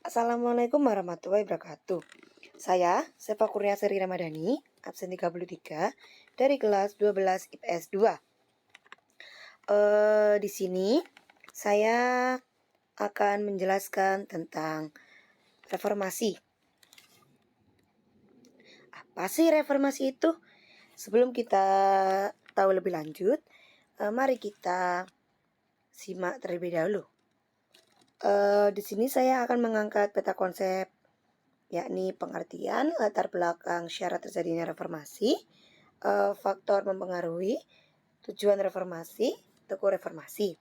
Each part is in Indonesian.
Assalamualaikum warahmatullahi wabarakatuh. Saya Sefa Kurniasari Ramadhani, absen 33 dari kelas 12 IPS 2. Di sini saya akan menjelaskan tentang reformasi. Apa sih reformasi itu? Sebelum kita tahu lebih lanjut, mari kita simak terlebih dahulu. Di sini saya akan mengangkat peta konsep, yakni pengertian, latar belakang syarat terjadinya reformasi, faktor mempengaruhi, tujuan reformasi, tokoh reformasi.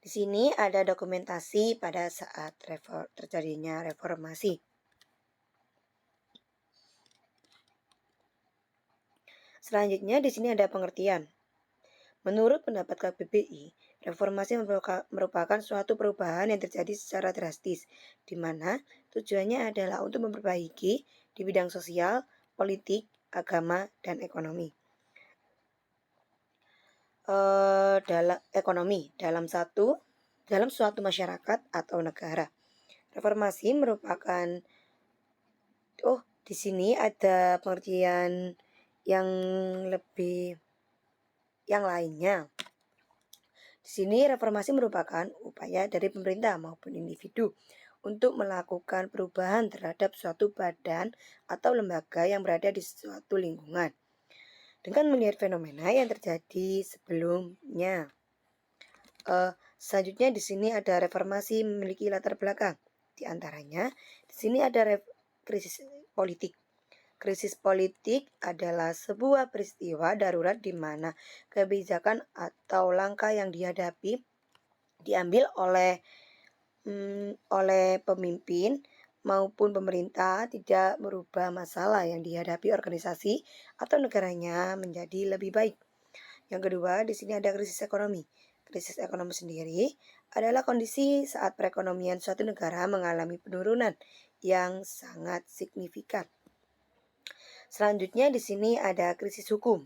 Di sini ada dokumentasi pada saat terjadinya reformasi. Selanjutnya di sini ada pengertian. Menurut pendapat KBBI, reformasi merupakan suatu perubahan yang terjadi secara drastis, di mana tujuannya adalah untuk memperbaiki di bidang sosial, politik, agama, dan ekonomi. Dalam suatu masyarakat atau negara. Reformasi merupakan di sini ada pengertian yang lainnya. Di sini reformasi merupakan upaya dari pemerintah maupun individu untuk melakukan perubahan terhadap suatu badan atau lembaga yang berada di suatu lingkungan dengan melihat fenomena yang terjadi sebelumnya. Selanjutnya di sini ada reformasi memiliki latar belakang. Di antaranya di sini ada krisis politik. Krisis politik adalah sebuah peristiwa darurat di mana kebijakan atau langkah yang diambil oleh pemimpin maupun pemerintah tidak merubah masalah yang dihadapi organisasi atau negaranya menjadi lebih baik. Yang kedua, di sini ada krisis ekonomi. Krisis ekonomi sendiri adalah kondisi saat perekonomian suatu negara mengalami penurunan yang sangat signifikan. Selanjutnya di sini ada krisis hukum.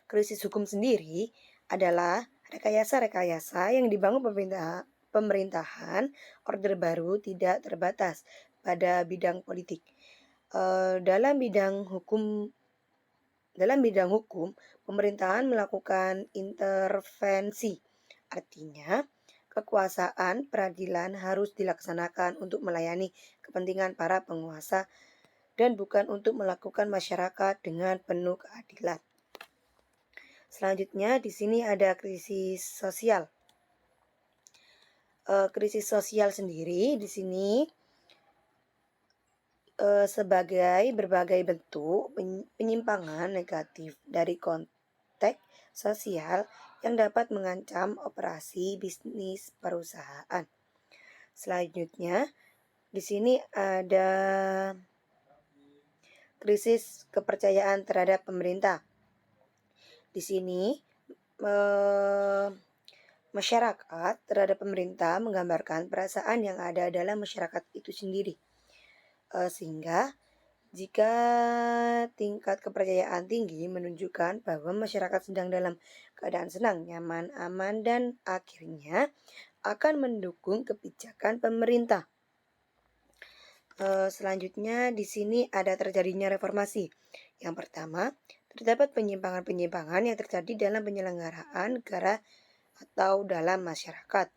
Krisis hukum sendiri adalah rekayasa-rekayasa yang dibangun pemerintahan Orde Baru tidak terbatas pada bidang politik. Dalam bidang hukum, pemerintahan melakukan intervensi. Artinya, kekuasaan peradilan harus dilaksanakan untuk melayani kepentingan para penguasa dan bukan untuk melakukan masyarakat dengan penuh keadilan. Selanjutnya di sini ada krisis sosial. Krisis sosial sendiri di sini sebagai berbagai bentuk penyimpangan negatif dari konteks sosial yang dapat mengancam operasi bisnis perusahaan. Selanjutnya di sini ada krisis kepercayaan terhadap pemerintah. Di sini masyarakat terhadap pemerintah menggambarkan perasaan yang ada dalam masyarakat itu sendiri. Sehingga jika tingkat kepercayaan tinggi menunjukkan bahwa masyarakat sedang dalam keadaan senang, nyaman, aman, dan akhirnya akan mendukung kebijakan pemerintah. Selanjutnya di sini ada terjadinya reformasi. Yang pertama, terdapat penyimpangan-penyimpangan yang terjadi dalam penyelenggaraan negara atau dalam masyarakat.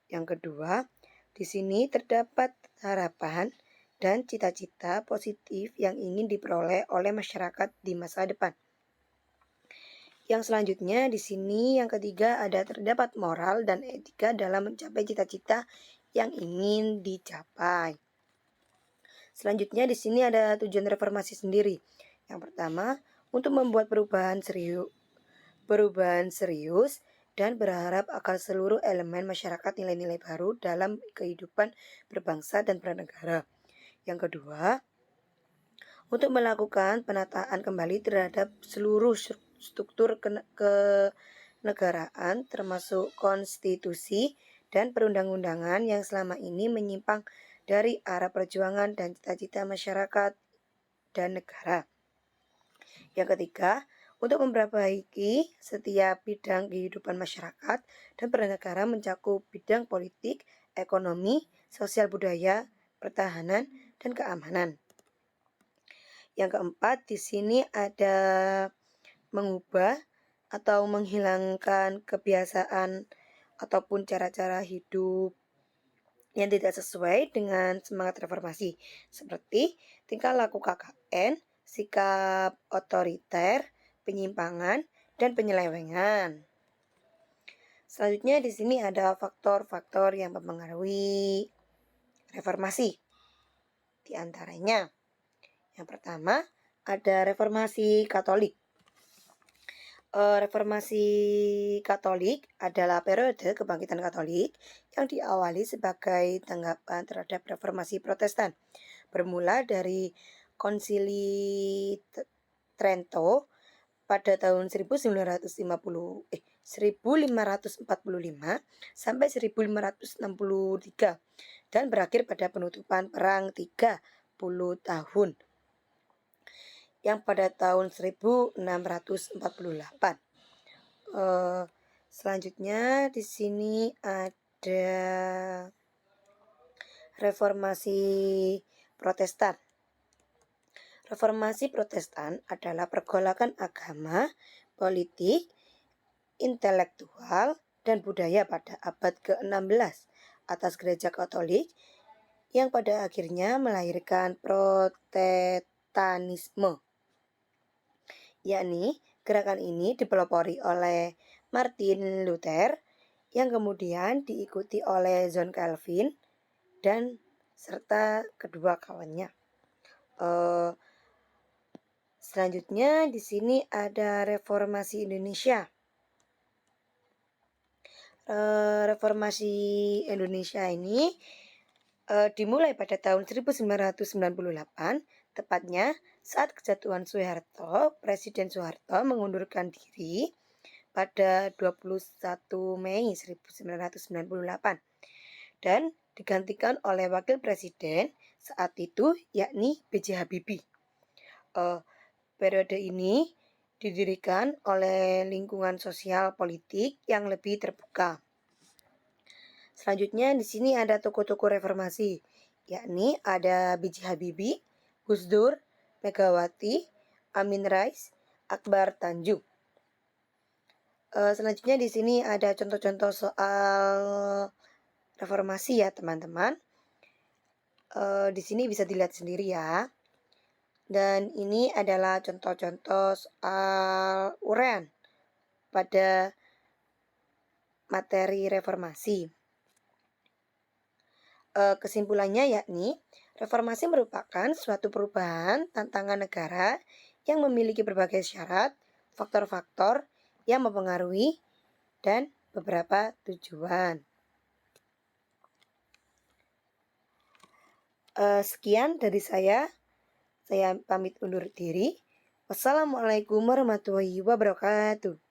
Yang kedua, di sini terdapat harapan dan cita-cita positif yang ingin diperoleh oleh masyarakat di masa depan. Yang selanjutnya di sini yang ketiga ada terdapat moral dan etika dalam mencapai cita-cita yang ingin dicapai. Selanjutnya di sini ada tujuan reformasi sendiri. Yang pertama, untuk membuat perubahan serius dan berharap akan seluruh elemen masyarakat nilai-nilai baru dalam kehidupan berbangsa dan bernegara. Yang kedua, untuk melakukan penataan kembali terhadap seluruh struktur kenegaraan termasuk konstitusi dan perundang-undangan yang selama ini menyimpang dari arah perjuangan dan cita-cita masyarakat dan negara. Yang ketiga, Untuk memperbaiki setiap bidang kehidupan masyarakat dan bernegara mencakup bidang politik, ekonomi, sosial budaya, pertahanan, dan keamanan. Yang keempat, di sini ada mengubah atau menghilangkan kebiasaan ataupun cara-cara hidup yang tidak sesuai dengan semangat reformasi, seperti tingkah laku KKN, sikap otoriter, penyimpangan, dan penyelewengan. Selanjutnya di sini ada faktor-faktor yang mempengaruhi reformasi. Di antaranya, yang pertama ada reformasi Katolik. Reformasi Katolik adalah periode kebangkitan Katolik yang diawali sebagai tanggapan terhadap reformasi Protestan, bermula dari Konsili Trento pada tahun 1545 sampai 1563 dan berakhir pada penutupan perang 30 tahun yang pada tahun 1648. Selanjutnya di sini ada reformasi Protestan. Reformasi Protestan adalah pergolakan agama, politik, intelektual, dan budaya pada abad ke-16 atas Gereja Katolik yang pada akhirnya melahirkan Protestanisme. Yakni gerakan ini dipelopori oleh Martin Luther yang kemudian diikuti oleh John Calvin dan serta kedua kawannya. Selanjutnya di sini ada Reformasi Indonesia. Reformasi Indonesia ini dimulai pada tahun 1998, tepatnya saat kejatuhan Soeharto. Presiden Soeharto mengundurkan diri pada 21 Mei 1998 dan digantikan oleh wakil presiden saat itu yakni B.J. Habibie. Periode ini didirikan oleh lingkungan sosial politik yang lebih terbuka. Selanjutnya di sini ada tokoh-tokoh reformasi, yakni ada B.J. Habibie, Gus Dur, Megawati, Amin Rais, Akbar Tanjung. Selanjutnya di sini ada contoh-contoh soal reformasi ya teman-teman. Di sini bisa dilihat sendiri ya. Dan ini adalah contoh-contoh soal uraian pada materi reformasi. Kesimpulannya yakni reformasi merupakan suatu perubahan tantangan negara yang memiliki berbagai syarat, faktor-faktor yang mempengaruhi, dan beberapa tujuan. Sekian dari saya pamit undur diri. Wassalamualaikum warahmatullahi wabarakatuh.